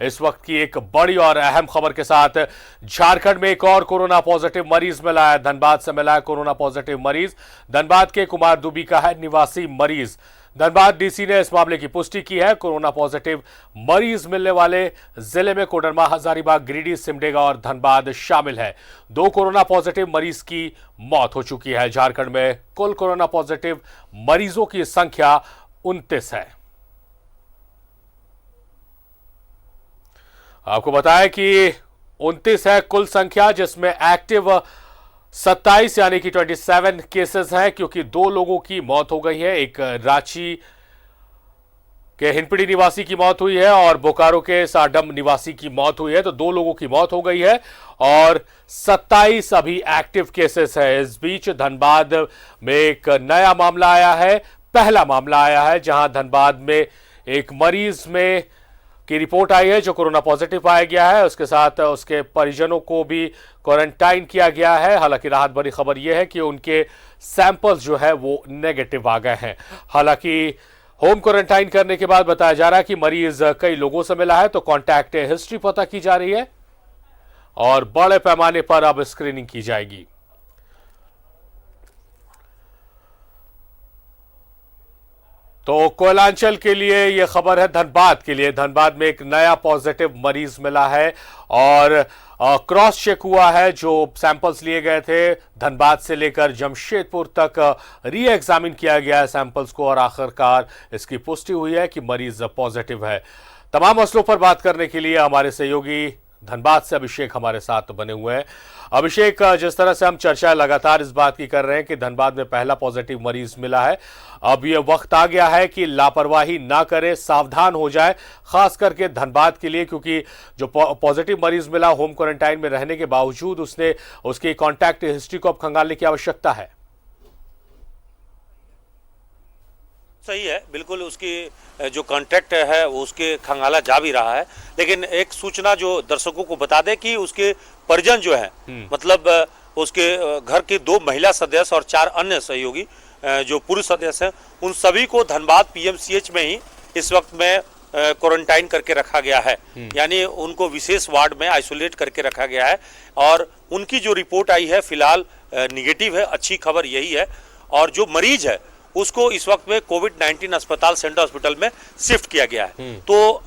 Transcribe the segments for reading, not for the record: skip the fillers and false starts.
इस वक्त की एक बड़ी और अहम खबर के साथ झारखंड में एक और कोरोना पॉजिटिव मरीज मिला है। धनबाद से मिला है कोरोना पॉजिटिव मरीज। धनबाद के कुमार दुबी का है निवासी मरीज। धनबाद डीसी ने इस मामले की पुष्टि की है। कोरोना पॉजिटिव मरीज मिलने वाले जिले में कोडरमा, हजारीबाग, गिरिडीह, सिमडेगा और धनबाद शामिल है। 2 कोरोना पॉजिटिव मरीज की मौत हो चुकी है। झारखंड में कुल कोरोना पॉजिटिव मरीजों की संख्या 29 है। आपको बताएं कि 29 है कुल संख्या, जिसमें एक्टिव 27 यानी कि 27 केसेस हैं, क्योंकि 2 लोगों की मौत हो गई है। एक रांची के हिंदपीढ़ी निवासी की मौत हुई है और बोकारो के साडम निवासी की मौत हुई है, तो 2 लोगों की मौत हो गई है और 27 अभी एक्टिव केसेस है। इस बीच धनबाद में एक नया मामला आया है। पहला मामला आया है जहां धनबाद में एक मरीज में की रिपोर्ट आई है जो कोरोना पॉजिटिव पाया गया है। उसके साथ उसके परिजनों को भी क्वारंटाइन किया गया है। हालांकि राहत भरी खबर यह है कि उनके सैंपल्स जो है वो नेगेटिव आ गए हैं। हालांकि होम क्वारंटाइन करने के बाद बताया जा रहा है कि मरीज कई लोगों से मिला है, तो कॉन्टैक्ट हिस्ट्री पता की जा रही है और बड़े पैमाने पर अब स्क्रीनिंग की जाएगी। तो कोयलांचल के लिए यह खबर है। धनबाद के लिए, धनबाद में एक नया पॉजिटिव मरीज मिला है और क्रॉस चेक हुआ है। जो सैंपल्स लिए गए थे धनबाद से लेकर जमशेदपुर तक री एग्जामिन किया गया है सैंपल्स को और आखिरकार इसकी पुष्टि हुई है कि मरीज पॉजिटिव है। तमाम मसलों पर बात करने के लिए हमारे सहयोगी धनबाद से अभिषेक हमारे साथ बने हुए हैं। अभिषेक, जिस तरह से हम चर्चा लगातार इस बात की कर रहे हैं कि धनबाद में पहला पॉजिटिव मरीज मिला है, अब यह वक्त आ गया है कि लापरवाही ना करें, सावधान हो जाए, खास करके धनबाद के लिए, क्योंकि जो पॉजिटिव मरीज मिला होम क्वारंटाइन में रहने के बावजूद उसकी कॉन्टैक्ट हिस्ट्री को अब खंगालने की आवश्यकता है। सही है, बिल्कुल उसकी जो कॉन्ट्रैक्ट है वो उसके खंगाला जा भी रहा है। लेकिन एक सूचना जो दर्शकों को बता दें कि उसके परिजन जो है, मतलब उसके घर के 2 महिला सदस्य और 4 अन्य सहयोगी जो पुरुष सदस्य हैं, उन सभी को धनबाद पीएमसीएच में ही इस वक्त में क्वारंटाइन करके रखा गया है। यानी उनको विशेष वार्ड में आइसोलेट करके रखा गया है और उनकी जो रिपोर्ट आई है फिलहाल निगेटिव है। अच्छी खबर यही है। और जो मरीज है उसको इस वक्त में कोविड-19 अस्पताल, सेंट्रल हॉस्पिटल में शिफ्ट किया गया है। तो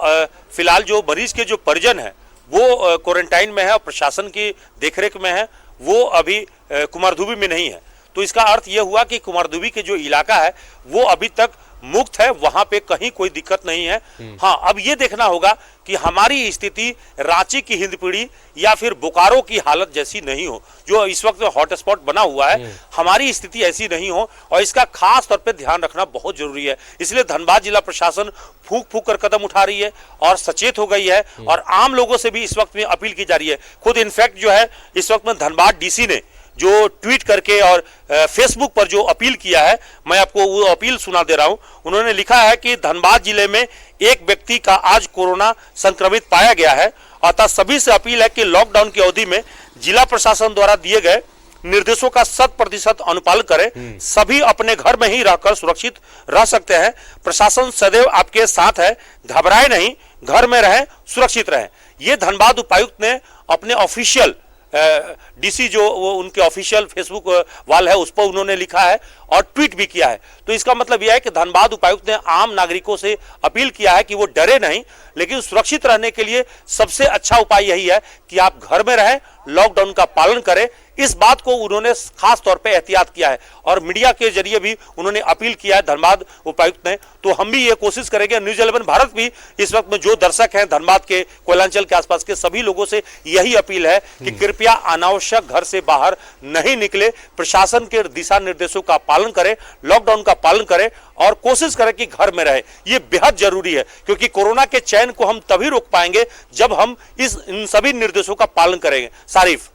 फिलहाल जो मरीज के जो परिजन है वो क्वारंटाइन में है और प्रशासन की देखरेख में है। वो अभी कुमारधुबी में नहीं है। तो इसका अर्थ यह हुआ कि कुमारधुबी के जो इलाका है वो अभी तक मुक्त है, वहां पे कहीं कोई दिक्कत नहीं है। हाँ, अब ये देखना होगा कि हमारी स्थिति रांची की हिंदपीढ़ी या फिर बोकारो की हालत जैसी नहीं हो, जो इस वक्त हॉटस्पॉट बना हुआ है। हमारी स्थिति ऐसी नहीं हो और इसका खास तौर पे ध्यान रखना बहुत जरूरी है। इसलिए धनबाद जिला प्रशासन फूंक फूंक कर कदम उठा रही है और सचेत हो गई है और आम लोगों से भी इस वक्त में अपील की जा रही है। खुद इनफैक्ट जो है इस वक्त में धनबाद डीसी ने जो ट्वीट करके और फेसबुक पर जो अपील किया है, मैं आपको वो अपील सुना दे रहा हूं। उन्होंने लिखा है कि धनबाद जिले में एक व्यक्ति का आज कोरोना संक्रमित पाया गया है, अतः सभी से अपील है कि लॉकडाउन की अवधि में जिला प्रशासन द्वारा दिए गए निर्देशों का 100% अनुपालन करें। सभी अपने घर में ही रहकर सुरक्षित रह सकते हैं। प्रशासन सदैव आपके साथ है, घबराए नहीं, घर में रहें, सुरक्षित रहें। ये धनबाद उपायुक्त ने अपने ऑफिशियल डीसी जो वो उनके ऑफिशियल फेसबुक वाल है उस पर उन्होंने लिखा है और ट्वीट भी किया है। तो इसका मतलब यह है कि धनबाद उपायुक्त ने आम नागरिकों से अपील किया है कि वो डरे नहीं, लेकिन सुरक्षित रहने के लिए सबसे अच्छा उपाय यही है कि आप घर में रहें, लॉकडाउन का पालन करें। इस बात को उन्होंने खास तौर पे एहतियात किया है और मीडिया के जरिए भी उन्होंने अपील किया है धनबाद उपायुक्त ने। तो हम भी ये कोशिश करेंगे, न्यूज 11 भारत भी इस वक्त में जो दर्शक हैं धनबाद के, कोयलांचल के आसपास के सभी लोगों से यही अपील है कि कृपया अनावश्यक घर से बाहर नहीं निकले, प्रशासन के दिशा निर्देशों का पालन करें, लॉकडाउन का पालन करें और कोशिश करें कि घर में रहे। ये बेहद जरूरी है, क्योंकि कोरोना के चैन को हम तभी रोक पाएंगे जब हम इन सभी निर्देशों का पालन करेंगे। सारिफ।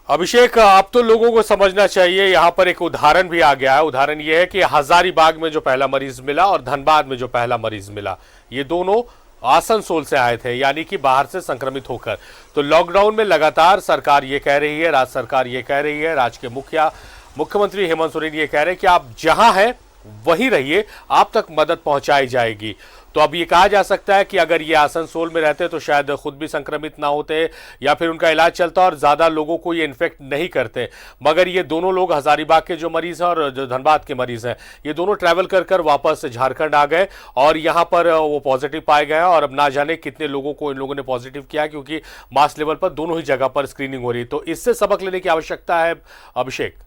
अभिषेक, अब तो लोगों को समझना चाहिए, यहां पर एक उदाहरण भी आ गया है। उदाहरण यह है कि हजारीबाग में जो पहला मरीज मिला और धनबाद में जो पहला मरीज मिला, ये दोनों आसनसोल से आए थे, यानी कि बाहर से संक्रमित होकर। तो लॉकडाउन में लगातार सरकार ये कह रही है, राज्य सरकार ये कह रही है, राज्य के मुख्यमंत्री हेमंत सोरेन ये कह रहे हैं कि आप जहां हैं वहीं रहिए, आप तक मदद पहुंचाई जाएगी। तो अब ये कहा जा सकता है कि अगर ये आसनसोल में रहते तो शायद खुद भी संक्रमित ना होते या फिर उनका इलाज चलता और ज्यादा लोगों को ये इन्फेक्ट नहीं करते। मगर ये दोनों लोग हजारीबाग के जो मरीज हैं और जो धनबाद के मरीज हैं, ये दोनों ट्रैवल कर कर वापस झारखंड आ गए और यहाँ पर वो पॉजिटिव पाए गए और अब ना जाने कितने लोगों को इन लोगों ने पॉजिटिव किया, क्योंकि मास लेवल पर दोनों ही जगह पर स्क्रीनिंग हो रही है। तो इससे सबक लेने की आवश्यकता है अभिषेक।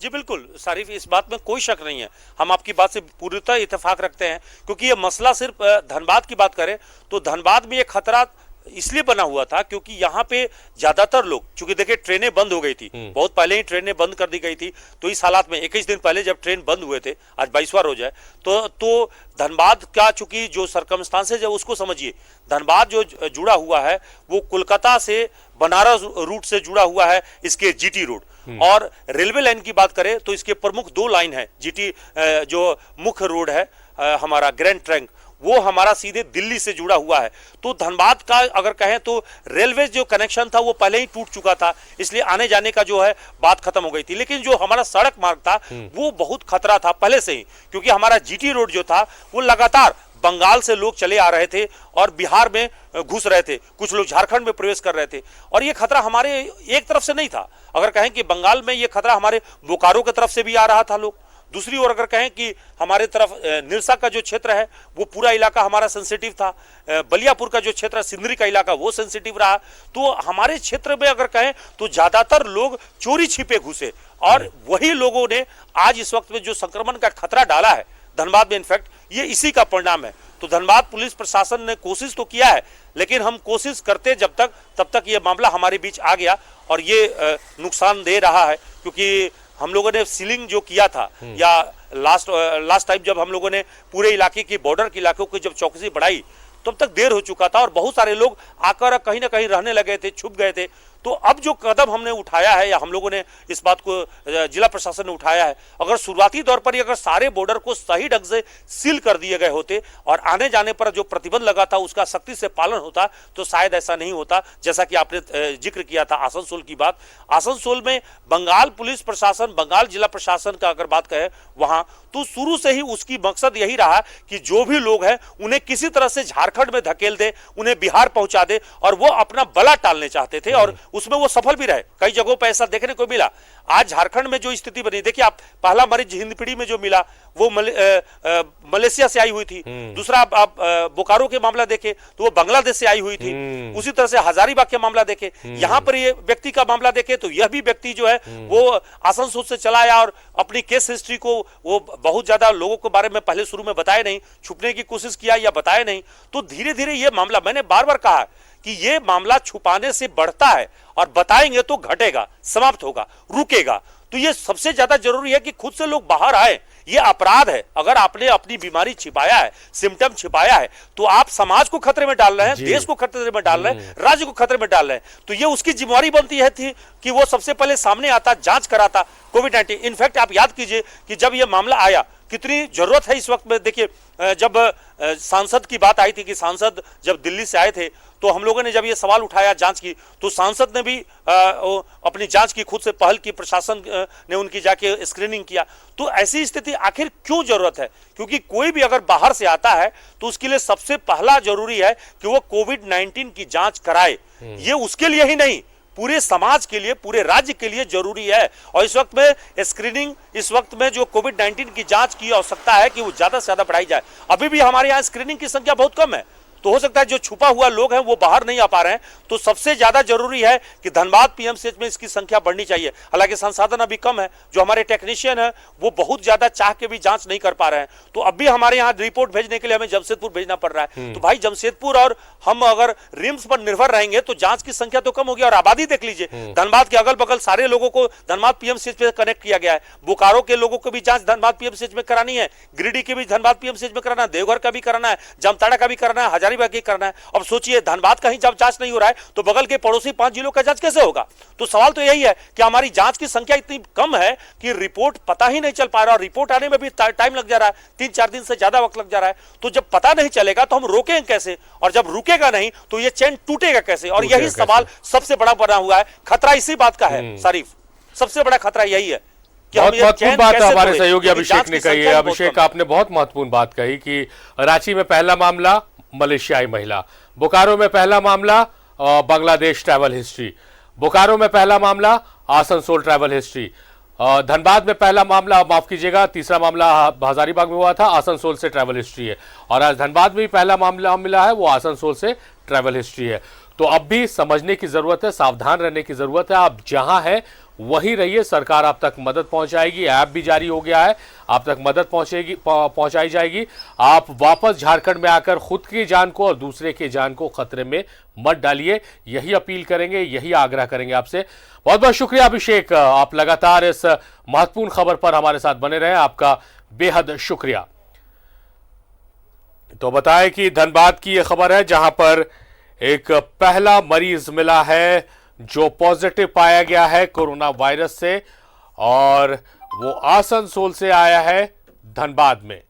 जी बिल्कुल सारिफ, इस बात में कोई शक नहीं है, हम आपकी बात से पूर्णतः इत्तेफाक रखते हैं। क्योंकि ये मसला सिर्फ धनबाद की बात करें तो धनबाद में ये खतरा इसलिए बना हुआ था क्योंकि यहाँ पे ज्यादातर लोग, चूंकि देखिए ट्रेनें बंद हो गई थी, बहुत पहले ही ट्रेनें बंद कर दी गई थी। तो इस हालात में 21 दिन पहले जब ट्रेन बंद हुए थे, आज 22वां रोज है, तो धनबाद का चूंकि जो सर्कमस्टांसेज है उसको समझिए, धनबाद जो जुड़ा हुआ है वो कोलकाता से बनारस रूट से जुड़ा हुआ है, इसके जीटी रोड। और रेलवे लाइन की बात करें तो इसके प्रमुख 2 लाइन है। जीटी जो मुख्य रोड है हमारा ग्रैंड ट्रंक, वो हमारा सीधे दिल्ली से जुड़ा हुआ है। तो धनबाद का अगर कहें तो रेलवे जो कनेक्शन था वो पहले ही टूट चुका था, इसलिए आने जाने का जो है बात खत्म हो गई थी। लेकिन जो हमारा सड़क मार्ग था वो बहुत खतरा था पहले से ही, क्योंकि हमारा जीटी रोड जो था वो लगातार बंगाल से लोग चले आ रहे थे और बिहार में घुस रहे थे, कुछ लोग झारखंड में प्रवेश कर रहे थे। और ये खतरा हमारे एक तरफ से नहीं था, अगर कहें कि बंगाल में ये खतरा हमारे बोकारो की तरफ से भी आ रहा था लोग। दूसरी ओर अगर कहें कि हमारे तरफ निरसा का जो क्षेत्र है वो पूरा इलाका हमारा सेंसिटिव था, बलियापुर का जो क्षेत्र है सिंदरी का इलाका वो सेंसिटिव रहा। तो हमारे क्षेत्र में अगर कहें तो ज्यादातर लोग चोरी छिपे घुसे और वही लोगों ने आज इस वक्त में जो संक्रमण का खतरा डाला है धनबाद में, इनफैक्ट ये इसी का परिणाम है। तो धनबाद पुलिस प्रशासन ने कोशिश तो किया है, लेकिन हम कोशिश करते तब तक ये मामला हमारे बीच आ गया और ये नुकसान दे रहा है। क्योंकि हम लोगों ने सीलिंग जो किया था या लास्ट टाइम जब हम लोगों ने पूरे इलाके की बॉर्डर के इलाकों की जब चौकसी बढ़ाई तब तक देर हो चुका था और बहुत सारे लोग आकर कहीं ना कहीं रहने लगे थे, छुप गए थे। तो अब जो कदम हमने उठाया है या हम लोगों ने इस बात को जिला प्रशासन ने उठाया है, अगर शुरुआती तौर पर ही अगर सारे बॉर्डर को सही ढंग से सील कर दिए गए होते और आने जाने पर जो प्रतिबंध लगा था उसका सख्ती से पालन होता तो शायद ऐसा नहीं होता। जैसा कि आपने जिक्र किया था आसनसोल की बात, आसनसोल में बंगाल पुलिस प्रशासन, बंगाल जिला प्रशासन का अगर बात करें वहां, तो शुरू से ही उसकी मकसद यही रहा कि जो भी लोग हैं उन्हें किसी तरह से झारखंड में धकेल दे, उन्हें बिहार पहुंचा दे, और वो अपना बला टालने चाहते थे और उसमें वो सफल भी रहे। कई जगहों पर ऐसा देखने को मिला। आज झारखंड में जो स्थिति बनी, देखिए आप, पहला मरीज हिंदपीढ़ी में जो मिला वो मलेशिया से आई हुई थी, दूसरा आप बोकारो के मामला देखे तो वो बांग्लादेश से आई हुई थी, उसी तरह से हजारीबाग के मामला देखे, यहाँ पर ये व्यक्ति का मामला देखे तो यह भी व्यक्ति जो है वो आसनसोल से चला आया और अपनी केस हिस्ट्री को वो बहुत ज्यादा लोगों के बारे में पहले शुरू में बताया नहीं, छुपने की कोशिश किया या बताया नहीं। तो धीरे धीरे ये मामला, मैंने बार बार कहा कि ये मामला छुपाने से बढ़ता है और बताएंगे तो घटेगा, समाप्त होगा, रुकेगा। तो ये सबसे ज्यादा जरूरी है कि खुद से लोग बाहर आए। ये अपराध है, अगर आपने अपनी बीमारी छिपाया है, सिम्टम छिपाया है, तो आप समाज को खतरे में डाल रहे हैं, देश को खतरे में डाल रहे हैं, राज्य को खतरे में डाल रहे हैं। तो ये उसकी जिम्मेवारी बनती है थी कि वो सबसे पहले सामने आता, जांच कराता कोविड-19। इनफैक्ट आप याद कीजिए कि जब ये मामला आया कितनी जरूरत है इस वक्त में। देखिए जब सांसद की बात आई थी कि सांसद जब दिल्ली से आए थे तो हम लोगों ने जब ये सवाल उठाया जांच की, तो सांसद ने भी अपनी जांच की, खुद से पहल की, प्रशासन ने उनकी जाके स्क्रीनिंग किया। तो ऐसी स्थिति आखिर क्यों जरूरत है? क्योंकि कोई भी अगर बाहर से आता है तो उसके लिए सबसे पहला जरूरी है कि वो कोविड-19 की जांच कराए। ये उसके लिए ही नहीं, पूरे समाज के लिए, पूरे राज्य के लिए जरूरी है। और इस वक्त में स्क्रीनिंग, इस वक्त में जो कोविड-19 की जांच की आवश्यकता है कि वो ज्यादा से ज्यादा बढ़ाई जाए। अभी भी हमारे यहाँ स्क्रीनिंग की संख्या बहुत कम है, तो हो सकता है जो छुपा हुआ लोग हैं वो बाहर नहीं आ पा रहे हैं। तो सबसे ज्यादा जरूरी है कि धनबाद पीएमसीएच में इसकी संख्या बढ़नी चाहिए। हालांकि संसाधन अभी कम है, जो हमारे टेक्नीशियन है वो बहुत ज्यादा चाह के भी जांच नहीं कर पा रहे हैं। तो अब भी हमारे यहाँ रिपोर्ट भेजने के लिए हमें जमशेदपुर भेजना पड़ रहा है। तो भाई जमशेदपुर और हम अगर रिम्स पर निर्भर रहेंगे तो जांच की संख्या तो कम होगी। और आबादी देख लीजिए, धनबाद के अगल बगल सारे लोगों को धनबाद पीएमसीएच में कनेक्ट किया गया है। बोकारो के लोगों को भी जांच धनबाद पीएमसीएच में करानी है, गिरिडीह के भी धनबाद पीएमसीएच में कराना है, देवघर का भी कराना है, जामताड़ा का भी कराना है, हजारीबाग का करना है। अब सोचिए धनबाद का ही जब जांच नहीं हो रहा है तो बगल के पड़ोसी 5 जिलों का जांच कैसे होगा? तो सवाल तो यही है कि हमारी जांच की संख्या इतनी कम है कि रिपोर्ट पता ही नहीं चल पा रहा, और रिपोर्ट आने में भी टाइम लग जा रहा है, 3-4 दिन से ज्यादा वक्त लग जा रहा है। तो जब पता नहीं चलेगा तो हम रोकेंगे कैसे, और जब रुकेगा नहीं तो ये चेन टूटेगा कैसे? और यही सवाल सबसे बड़ा बना हुआ है। खतरा इसी बात का है सारिफ, सबसे बड़ा खतरा यही है कि हम बहुत ये महत्वपूर्ण चैन बात कैसे हमारे तोड़े? सहयोगी क्योंकि अभिषेक जांच ने की कही है। संख्या भी बहुत अभिषेक, कम है। आपने बहुत महत्वपूर्ण बात कही कि रांची में पहला मामला मलेशियाई महिला, बोकारो में पहला मामला बांग्लादेश ट्रैवल हिस्ट्री, बोकारो में पहला मामला आसनसोल ट्रैवल हिस्ट्री, धनबाद में पहला मामला, माफ कीजिएगा, तीसरा मामला हजारीबाग में हुआ था, आसनसोल से ट्रैवल हिस्ट्री है। और आज धनबाद में भी पहला मामला मिला है, वो आसनसोल से ट्रैवल हिस्ट्री है। तो अब भी समझने की जरूरत है, सावधान रहने की जरूरत है। आप जहां है वहीं रहिए, सरकार आप तक मदद पहुंचाएगी। ऐप भी जारी हो गया है, आप तक मदद पहुंचाई जाएगी। आप वापस झारखंड में आकर खुद की जान को और दूसरे की जान को खतरे में मत डालिए, यही अपील करेंगे, यही आग्रह करेंगे आपसे। बहुत बहुत शुक्रिया अभिषेक, आप लगातार इस महत्वपूर्ण खबर पर हमारे साथ बने रहे, आपका बेहद शुक्रिया। तो बताएं कि धनबाद की यह खबर है जहां पर एक पहला मरीज मिला है जो पॉजिटिव पाया गया है कोरोना वायरस से, और वो आसनसोल से आया है धनबाद में।